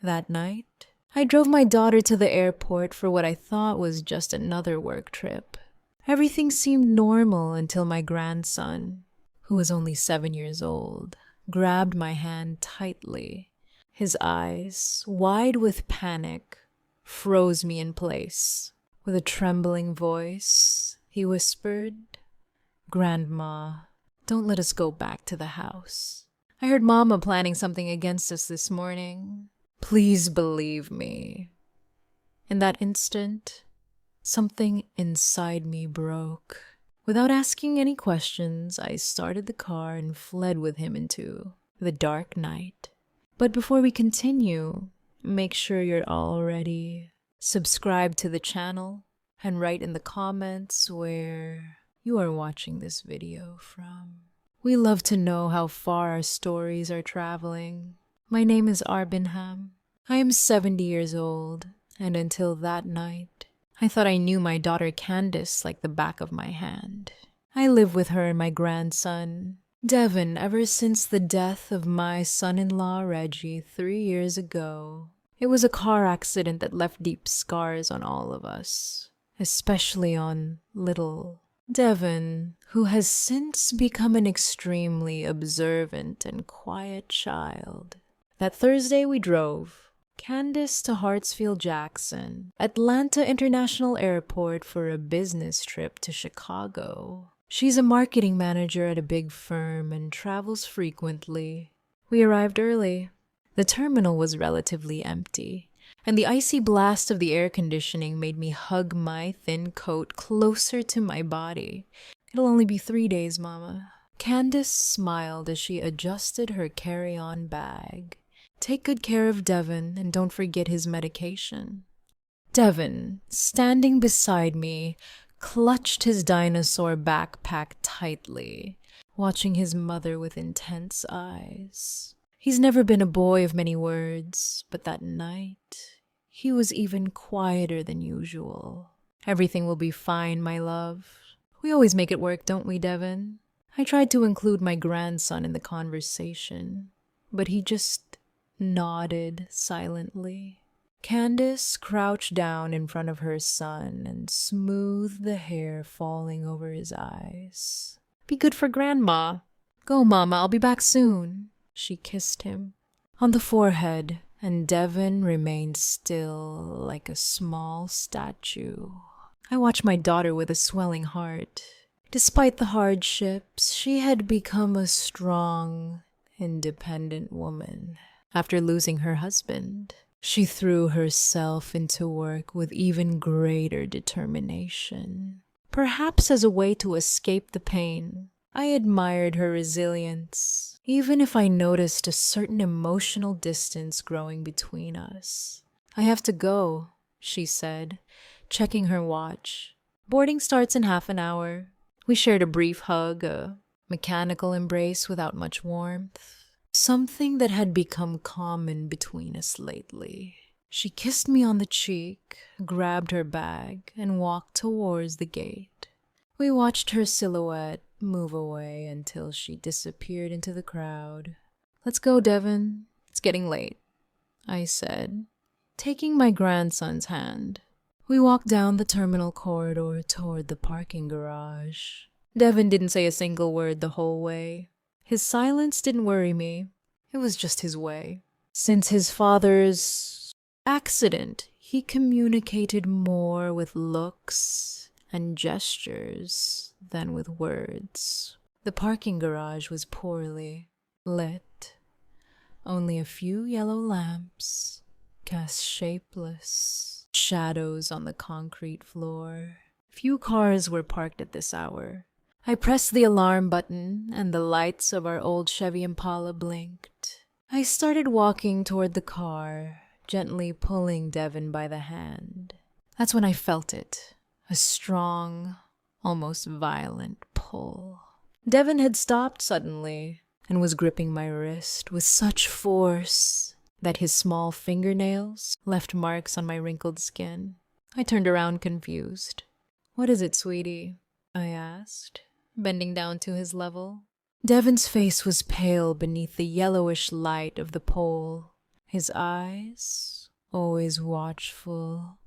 That night, I drove my daughter to the airport for what I thought was just another work trip. Everything seemed normal until my grandson, who was only 7 years old, grabbed my hand tightly. His eyes, wide with panic, froze me in place. With a trembling voice, he whispered, "Grandma, don't let us go back to the house. I heard Mama planning something against us this morning. Please believe me." In that instant, something inside me broke. Without asking any questions, I started the car and fled with him into the dark night. But before we continue, make sure you're already subscribed to the channel and write in the comments where you are watching this video from. We love to know how far our stories are traveling. My name is Arbinham. I am 70 years old, and until that night, I thought I knew my daughter Candace like the back of my hand. I live with her and my grandson, Devin, ever since the death of my son-in-law Reggie 3 years ago. It was a car accident that left deep scars on all of us, especially on little Devin, who has since become an extremely observant and quiet child. That Thursday we drove Candace to Hartsfield-Jackson, Atlanta International Airport for a business trip to Chicago. She's a marketing manager at a big firm and travels frequently. We arrived early. The terminal was relatively empty, and the icy blast of the air conditioning made me hug my thin coat closer to my body. "It'll only be 3 days, Mama." Candace smiled as she adjusted her carry-on bag. "Take good care of Devin and don't forget his medication." Devin, standing beside me, clutched his dinosaur backpack tightly, watching his mother with intense eyes. He's never been a boy of many words, but that night, he was even quieter than usual. "Everything will be fine, my love. We always make it work, don't we, Devin?" I tried to include my grandson in the conversation, but he just nodded silently. Candace crouched down in front of her son and smoothed the hair falling over his eyes. "Be good for Grandma." "Go, Mama, I'll be back soon." She kissed him on the forehead, and Devin remained still like a small statue. I watched my daughter with a swelling heart. Despite the hardships, she had become a strong, independent woman. After losing her husband, she threw herself into work with even greater determination. Perhaps as a way to escape the pain, I admired her resilience, even if I noticed a certain emotional distance growing between us. "I have to go," she said, checking her watch. "Boarding starts in half an hour." We shared a brief hug, a mechanical embrace without much warmth. Something that had become common between us lately. She kissed me on the cheek, grabbed her bag, and walked towards the gate. We watched her silhouette move away until she disappeared into the crowd. "Let's go, Devin. It's getting late," I said, taking my grandson's hand. We walked down the terminal corridor toward the parking garage. Devin didn't say a single word the whole way. His silence didn't worry me. It was just his way. Since his father's accident, he communicated more with looks and gestures than with words. The parking garage was poorly lit. Only a few yellow lamps cast shapeless shadows on the concrete floor. Few cars were parked at this hour. I pressed the alarm button, and the lights of our old Chevy Impala blinked. I started walking toward the car, gently pulling Devin by the hand. That's when I felt it, a strong, almost violent pull. Devin had stopped suddenly and was gripping my wrist with such force that his small fingernails left marks on my wrinkled skin. I turned around confused. "What is it, sweetie?" I asked, bending down to his level. Devin's face was pale beneath the yellowish light of the pole. His eyes, always watchful,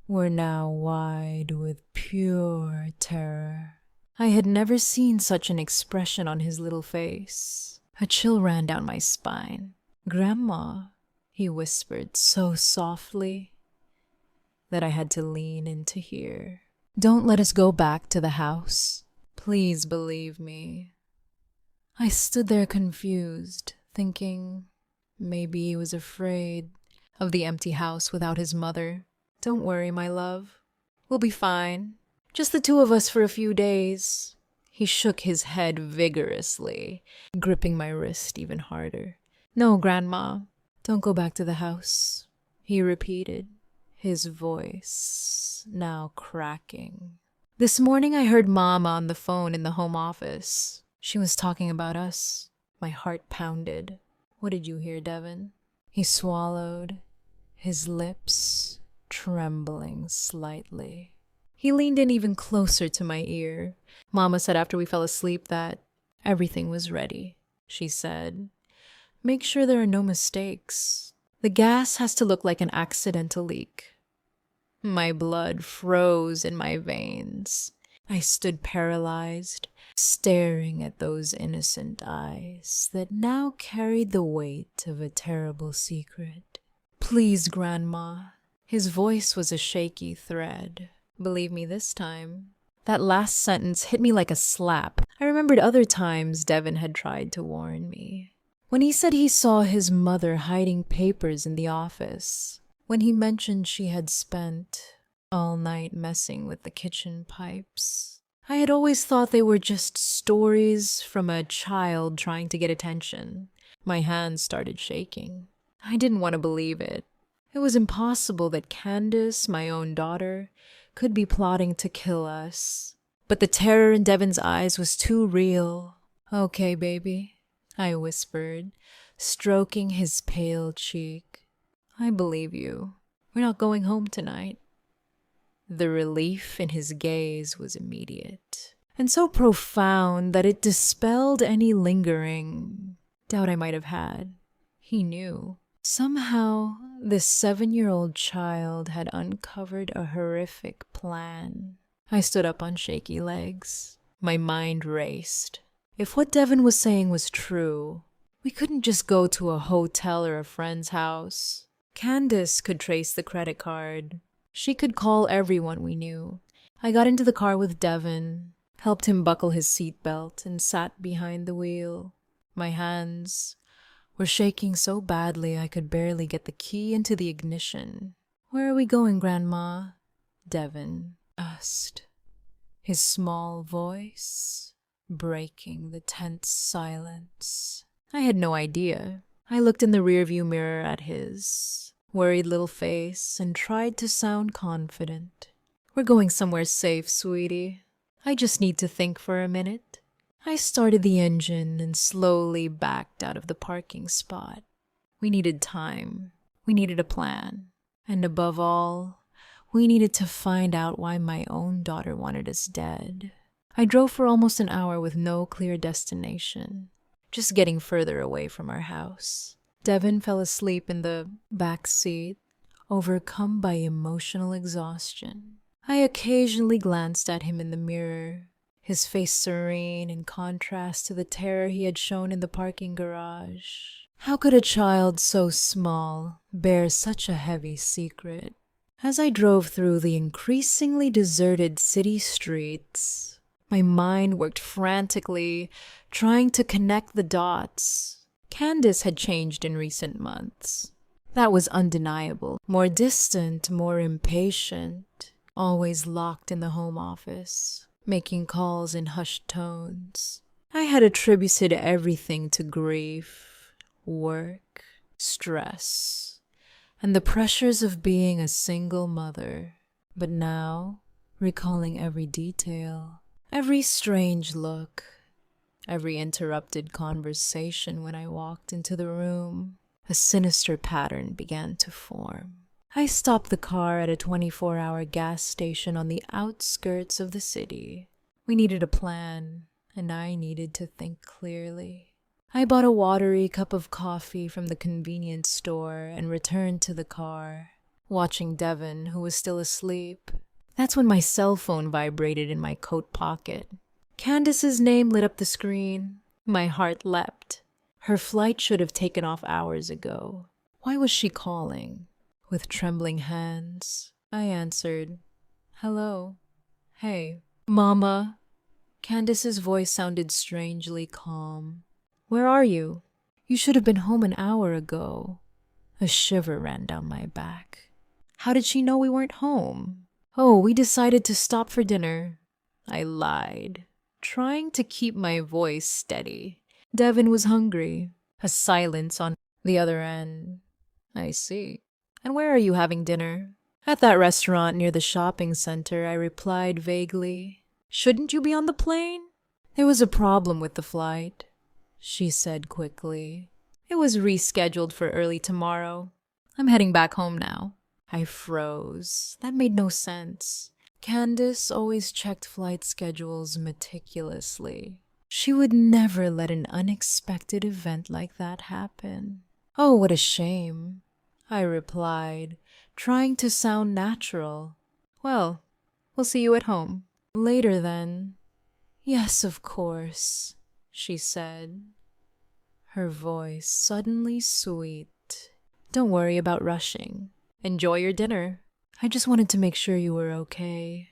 were now wide with pure terror. I had never seen such an expression on his little face. A chill ran down my spine. "Grandma," he whispered so softly that I had to lean in to hear. "Don't let us go back to the house. Please believe me." I stood there confused, thinking maybe he was afraid of the empty house without his mother. "Don't worry, my love. We'll be fine. Just the two of us for a few days." He shook his head vigorously, gripping my wrist even harder. "No, Grandma, don't go back to the house," he repeated, his voice now cracking. "This morning I heard Mama on the phone in the home office. She was talking about us." My heart pounded. "What did you hear, Devin?" He swallowed, his lips trembling slightly. He leaned in even closer to my ear. "Mama said after we fell asleep that everything was ready," she said. "Make sure there are no mistakes. The gas has to look like an accidental leak." My blood froze in my veins. I stood paralyzed, staring at those innocent eyes that now carried the weight of a terrible secret. "Please, Grandma." His voice was a shaky thread. "Believe me this time." That last sentence hit me like a slap. I remembered other times Devin had tried to warn me. When he said he saw his mother hiding papers in the office. When he mentioned she had spent all night messing with the kitchen pipes. I had always thought they were just stories from a child trying to get attention. My hands started shaking. I didn't want to believe it. It was impossible that Candace, my own daughter, could be plotting to kill us. But the terror in Devin's eyes was too real. "Okay, baby," I whispered, stroking his pale cheek. "I believe you. We're not going home tonight." The relief in his gaze was immediate, and so profound that it dispelled any lingering doubt I might have had. He knew. Somehow, this 7-year-old child had uncovered a horrific plan. I stood up on shaky legs. My mind raced. If what Devin was saying was true, we couldn't just go to a hotel or a friend's house. Candace could trace the credit card. She could call everyone we knew. I got into the car with Devin, helped him buckle his seatbelt, and sat behind the wheel. My hands were shaking so badly I could barely get the key into the ignition. "Where are we going, Grandma?" Devin asked, his small voice breaking the tense silence. I had no idea. I looked in the rearview mirror at his worried little face and tried to sound confident. "We're going somewhere safe, sweetie. I just need to think for a minute." I started the engine and slowly backed out of the parking spot. We needed time. We needed a plan. And above all, we needed to find out why my own daughter wanted us dead. I drove for almost an hour with no clear destination, just getting further away from our house. Devin fell asleep in the back seat, overcome by emotional exhaustion. I occasionally glanced at him in the mirror, his face serene in contrast to the terror he had shown in the parking garage. How could a child so small bear such a heavy secret? As I drove through the increasingly deserted city streets, my mind worked frantically, trying to connect the dots. Candace had changed in recent months. That was undeniable. More distant, more impatient, always locked in the home office, making calls in hushed tones. I had attributed everything to grief, work, stress, and the pressures of being a single mother. But now, recalling every detail, every strange look, every interrupted conversation when I walked into the room, a sinister pattern began to form. I stopped the car at a 24-hour gas station on the outskirts of the city. We needed a plan, and I needed to think clearly. I bought a watery cup of coffee from the convenience store and returned to the car, watching Devin, who was still asleep. That's when my cell phone vibrated in my coat pocket. Candace's name lit up the screen. My heart leapt. Her flight should have taken off hours ago. Why was she calling? With trembling hands, I answered, "Hello." "Hey, Mama." Candace's voice sounded strangely calm. "Where are you? You should have been home an hour ago." A shiver ran down my back. How did she know we weren't home? "Oh, we decided to stop for dinner." I lied, trying to keep my voice steady. Devin was hungry. A silence on the other end. "I see. And where are you having dinner?" "At that restaurant near the shopping center," I replied vaguely. "Shouldn't you be on the plane?" "There was a problem with the flight," she said quickly. "It was rescheduled for early tomorrow. I'm heading back home now." I froze. That made no sense. Candace always checked flight schedules meticulously. She would never let an unexpected event like that happen. "Oh, what a shame," I replied, trying to sound natural. "Well, we'll see you at home." "Later then." "Yes, of course," she said, her voice suddenly sweet. "Don't worry about rushing. Enjoy your dinner. I just wanted to make sure you were okay."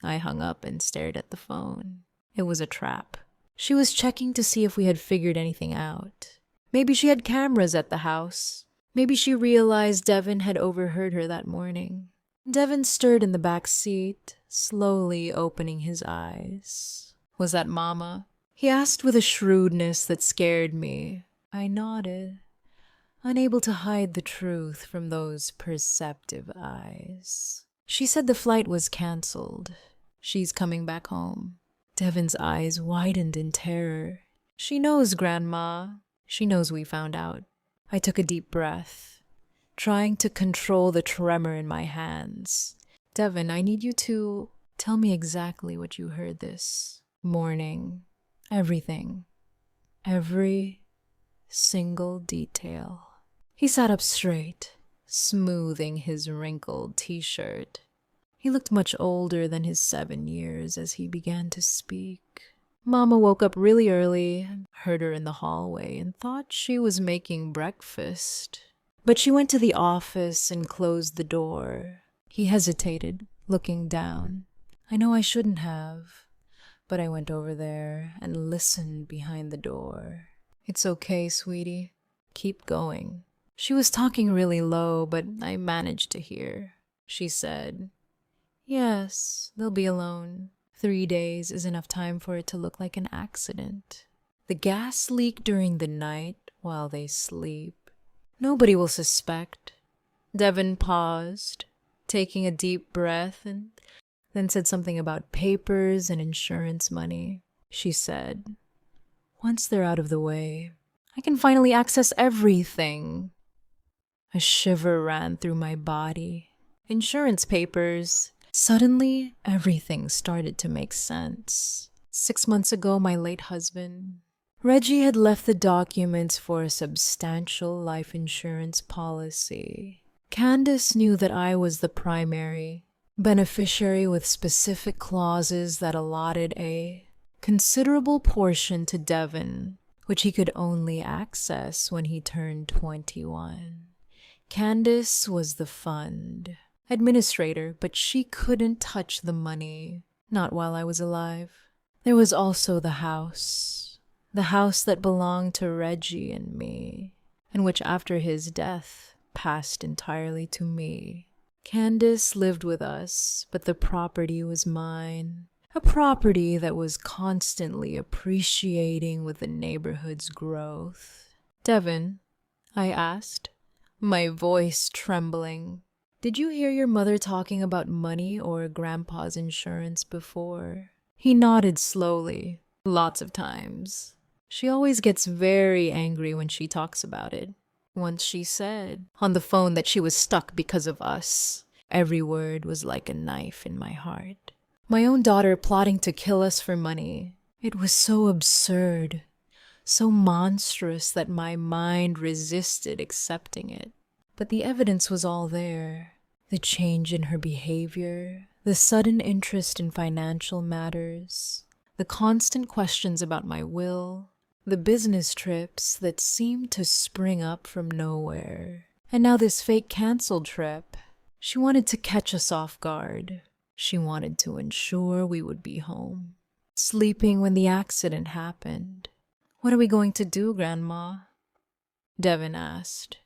I hung up and stared at the phone. It was a trap. She was checking to see if we had figured anything out. Maybe she had cameras at the house. Maybe she realized Devin had overheard her that morning. Devin stirred in the back seat, slowly opening his eyes. "Was that Mama?" he asked with a shrewdness that scared me. I nodded, unable to hide the truth from those perceptive eyes. "She said the flight was canceled. She's coming back home." Devin's eyes widened in terror. "She knows, Grandma. She knows we found out." I took a deep breath, trying to control the tremor in my hands. "Devin, I need you to tell me exactly what you heard this morning. Everything. Every single detail." He sat up straight, smoothing his wrinkled t-shirt. He looked much older than his 7 years as he began to speak. "Mama woke up really early, heard her in the hallway, and thought she was making breakfast. But she went to the office and closed the door." He hesitated, looking down. "I know I shouldn't have, but I went over there and listened behind the door." "It's okay, sweetie. Keep going." She was talking really low, but I managed to hear. She said, "Yes, they'll be alone. 3 days is enough time for it to look like an accident. The gas leak during the night while they sleep. Nobody will suspect." Devin paused, taking a deep breath, and then said something about papers and insurance money. She said, "Once they're out of the way, I can finally access everything." A shiver ran through my body. Insurance papers. Suddenly, everything started to make sense. 6 months ago, my late husband, Reggie, had left the documents for a substantial life insurance policy. Candace knew that I was the primary beneficiary with specific clauses that allotted a considerable portion to Devin, which he could only access when he turned 21. Candace was the fund administrator, but she couldn't touch the money, not while I was alive. There was also the house that belonged to Reggie and me, and which after his death passed entirely to me. Candace lived with us, but the property was mine, a property that was constantly appreciating with the neighborhood's growth. "Devin," I asked, my voice trembling, "did you hear your mother talking about money or Grandpa's insurance before?" He nodded slowly. "Lots of times. She always gets very angry when she talks about it. Once she said on the phone that she was stuck because of us. Every word was like a knife in my heart. My own daughter plotting to kill us for money. It was so absurd, so monstrous that my mind resisted accepting it. But the evidence was all there. The change in her behavior, the sudden interest in financial matters, the constant questions about my will, the business trips that seemed to spring up from nowhere. And now this fake canceled trip. She wanted to catch us off guard. She wanted to ensure we would be home, sleeping when the accident happened. "What are we going to do, Grandma?" Devin asked,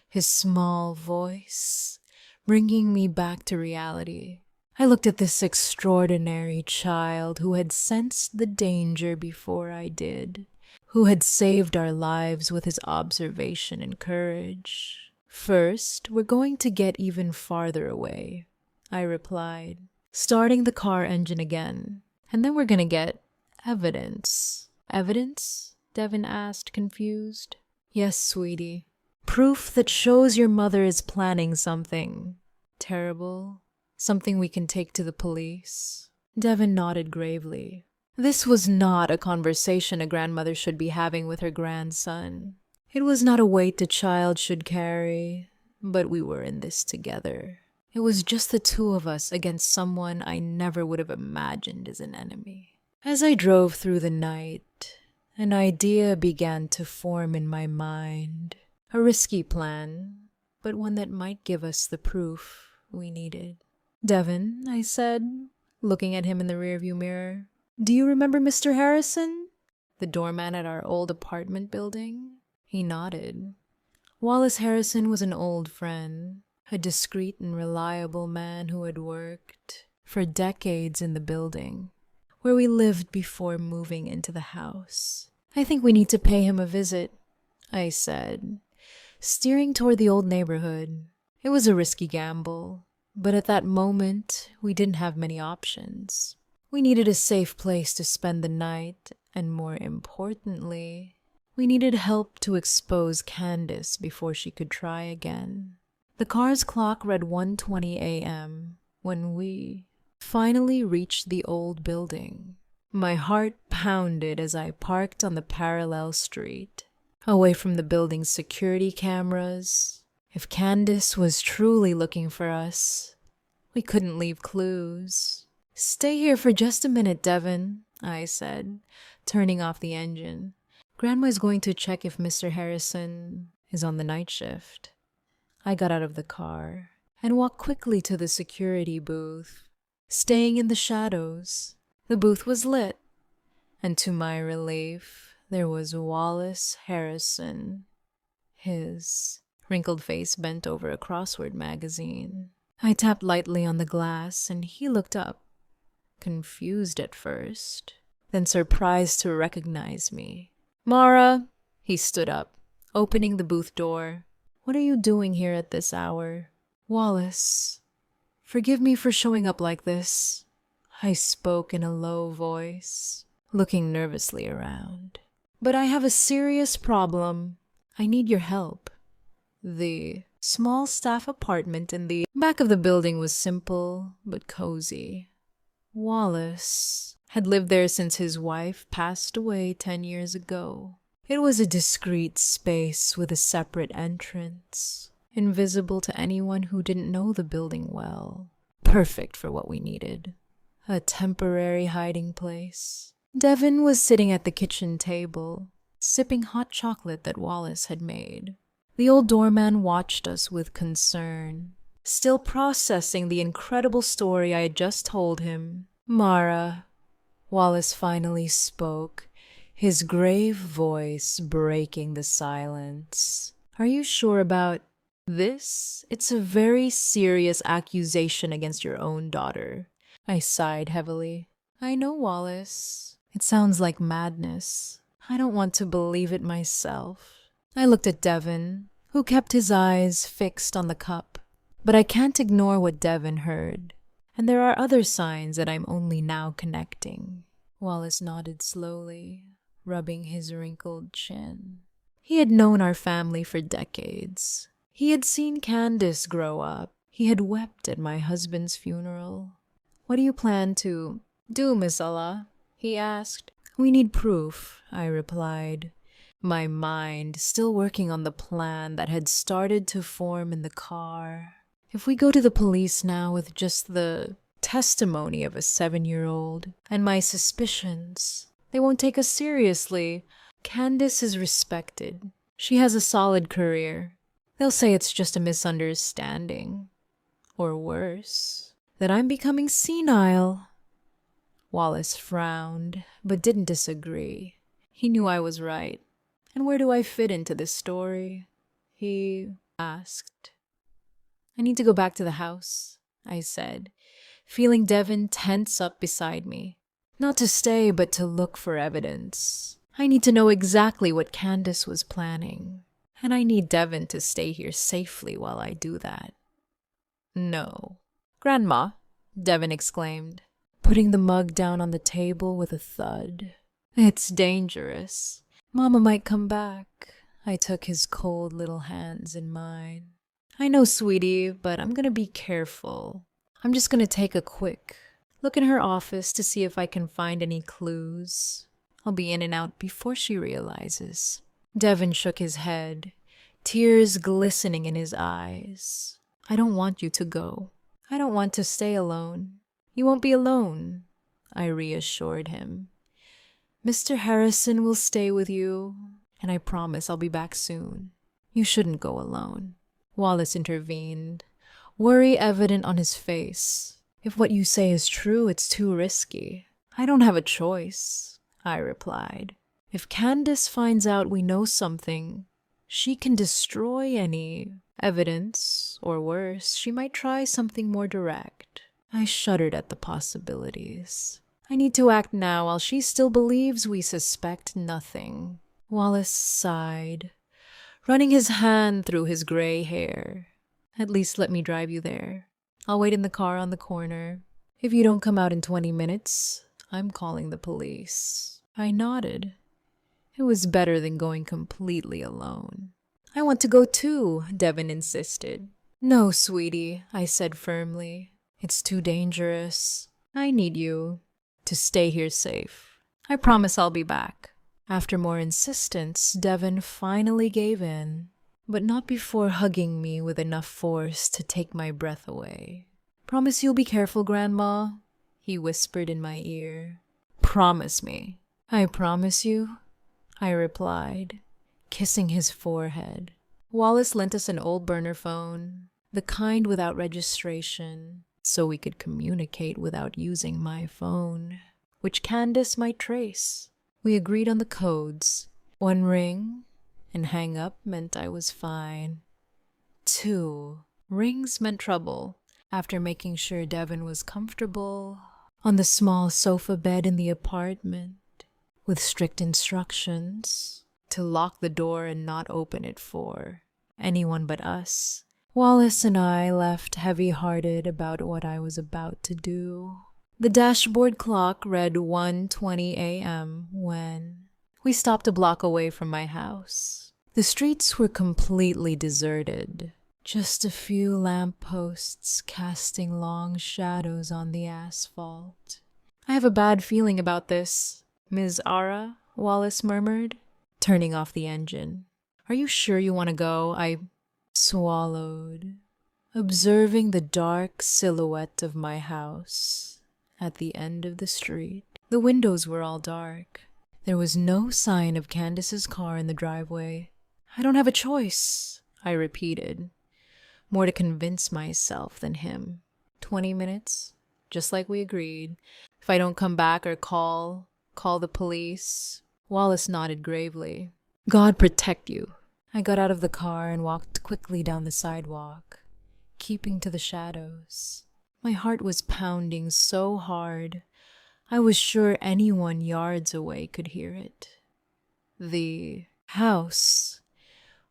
his small voice bringing me back to reality. I looked at this extraordinary child who had sensed the danger before I did, who had saved our lives with his observation and courage. "First, we're going to get even farther away," I replied, starting the car engine again. "And then we're going to get evidence." "Evidence?" Devin asked, confused. "Yes, sweetie. Proof that shows your mother is planning something terrible, something we can take to the police." Devin nodded gravely. This was not a conversation a grandmother should be having with her grandson. It was not a weight a child should carry, but we were in this together. It was just the two of us against someone I never would have imagined as an enemy. As I drove through the night, an idea began to form in my mind. A risky plan, but one that might give us the proof we needed. "Devin," I said, looking at him in the rearview mirror, "do you remember Mr. Harrison? The doorman at our old apartment building?" He nodded. Wallace Harrison was an old friend, a discreet and reliable man who had worked for decades in the building where we lived before moving into the house. "I think we need to pay him a visit," I said, steering toward the old neighborhood. It was a risky gamble, but at that moment, we didn't have many options. We needed a safe place to spend the night, and more importantly, we needed help to expose Candace before she could try again. The car's clock read 1:20 a.m. when we finally reached the old building. My heart pounded as I parked on the parallel street, away from the building's security cameras. If Candace was truly looking for us, we couldn't leave clues. "Stay here for just a minute, Devin," I said, turning off the engine. "Grandma's going to check if Mr. Harrison is on the night shift." I got out of the car and walked quickly to the security booth, staying in the shadows. The booth was lit, and to my relief, there was Wallace Harrison, his wrinkled face bent over a crossword magazine. I tapped lightly on the glass, and he looked up, confused at first, then surprised to recognize me. "Mara!" He stood up, opening the booth door. "What are you doing here at this hour?" "Wallace, forgive me for showing up like this," I spoke in a low voice, looking nervously around. "But I have a serious problem. I need your help." The small staff apartment in the back of the building was simple but cozy. Wallace had lived there since his wife passed away 10 years ago. It was a discreet space with a separate entrance, invisible to anyone who didn't know the building well. Perfect for what we needed. A temporary hiding place. Devin was sitting at the kitchen table, sipping hot chocolate that Wallace had made. The old doorman watched us with concern, still processing the incredible story I had just told him. "Mara," Wallace finally spoke, his grave voice breaking the silence. "Are you sure about this? It's a very serious accusation against your own daughter." I sighed heavily. "I know, Wallace. It sounds like madness. I don't want to believe it myself." I looked at Devin, who kept his eyes fixed on the cup. But I can't ignore what Devin heard. And there are other signs that I'm only now connecting. Wallace nodded slowly, rubbing his wrinkled chin. He had known our family for decades. He had seen Candace grow up. He had wept at my husband's funeral. "What do you plan to do, Miss Allah?" he asked. "We need proof," I replied, my mind still working on the plan that had started to form in the car. If we go to the police now with just the testimony of a 7-year-old and my suspicions, they won't take us seriously. Candace is respected. She has a solid career. They'll say it's just a misunderstanding. Or worse, that I'm becoming senile. Wallace frowned, but didn't disagree. He knew I was right. And where do I fit into this story? He asked. I need to go back to the house, I said, feeling Devin tense up beside me. Not to stay, but to look for evidence. I need to know exactly what Candace was planning. And I need Devin to stay here safely while I do that. No. Grandma, Devin exclaimed, putting the mug down on the table with a thud. It's dangerous. Mama might come back. I took his cold little hands in mine. I know, sweetie, but I'm gonna be careful. I'm just gonna take a quick look in her office to see if I can find any clues. I'll be in and out before she realizes. Devin shook his head, tears glistening in his eyes. I don't want you to go. I don't want to stay alone. You won't be alone, I reassured him. Mr. Harrison will stay with you, and I promise I'll be back soon. You shouldn't go alone. Wallace intervened, worry evident on his face. If what you say is true, it's too risky. I don't have a choice, I replied. If Candace finds out we know something, she can destroy any evidence, or worse, she might try something more direct. I shuddered at the possibilities. I need to act now while she still believes we suspect nothing. Wallace sighed, running his hand through his gray hair. At least let me drive you there. I'll wait in the car on the corner. If you don't come out in 20 minutes, I'm calling the police. I nodded. It was better than going completely alone. I want to go too, Devin insisted. No, sweetie, I said firmly. It's too dangerous. I need you to stay here safe. I promise I'll be back. After more insistence, Devin finally gave in, but not before hugging me with enough force to take my breath away. Promise you'll be careful, Grandma, he whispered in my ear. Promise me. I promise you, I replied, kissing his forehead. Wallace lent us an old burner phone, the kind without registration, so we could communicate without using my phone, which Candace might trace. We agreed on the codes. 1 ring, and hang up meant I was fine. 2 rings meant trouble. After making sure Devin was comfortable on the small sofa bed in the apartment, with strict instructions to lock the door and not open it for anyone but us, Wallace and I left heavy-hearted about what I was about to do. The dashboard clock read 1:20 a.m. when we stopped a block away from my house. The streets were completely deserted, just a few lampposts casting long shadows on the asphalt. I have a bad feeling about this, Ms. Ara, Wallace murmured, turning off the engine. Are you sure you want to go? I swallowed, observing the dark silhouette of my house at the end of the street. The windows were all dark. There was no sign of Candace's car in the driveway. I don't have a choice, I repeated, more to convince myself than him. 20 minutes, just like we agreed. If I don't come back or call the police. Wallace nodded gravely. God protect you. I got out of the car and walked quickly down the sidewalk, keeping to the shadows. My heart was pounding so hard, I was sure anyone yards away could hear it. The house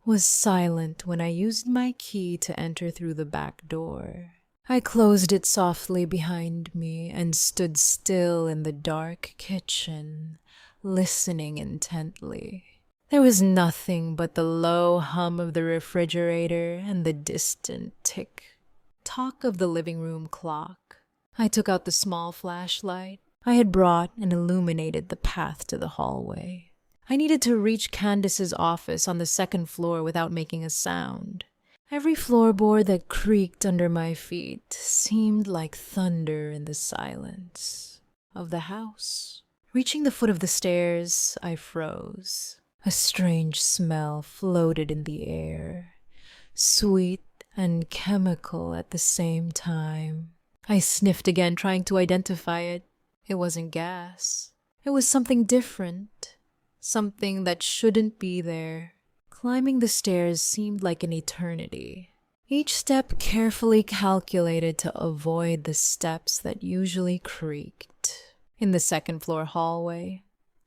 was silent when I used my key to enter through the back door. I closed it softly behind me and stood still in the dark kitchen, listening intently. There was nothing but the low hum of the refrigerator and the distant tick-tock of the living room clock. I took out the small flashlight I had brought and illuminated the path to the hallway. I needed to reach Candace's office on the second floor without making a sound. Every floorboard that creaked under my feet seemed like thunder in the silence of the house. Reaching the foot of the stairs, I froze. A strange smell floated in the air, sweet and chemical at the same time. I sniffed again, trying to identify it. It wasn't gas. It was something different, something that shouldn't be there. Climbing the stairs seemed like an eternity. Each step carefully calculated to avoid the steps that usually creaked. In the second floor hallway,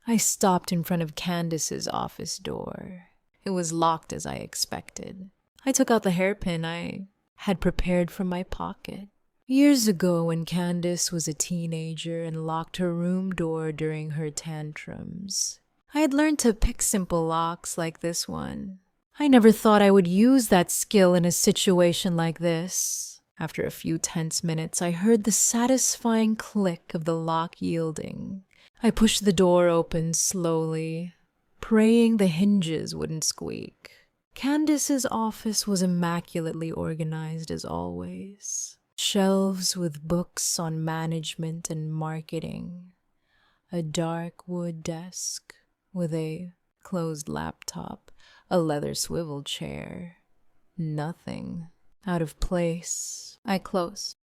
I stopped in front of Candace's office door. It was locked as I expected. I took out the hairpin I had prepared from my pocket. Years ago, when Candace was a teenager and locked her room door during her tantrums, I had learned to pick simple locks like this one. I never thought I would use that skill in a situation like this. After a few tense minutes, I heard the satisfying click of the lock yielding. I pushed the door open slowly, praying the hinges wouldn't squeak. Candace's office was immaculately organized as always. Shelves with books on management and marketing. A dark wood desk with a closed laptop, a leather swivel chair. Nothing out of place. I closed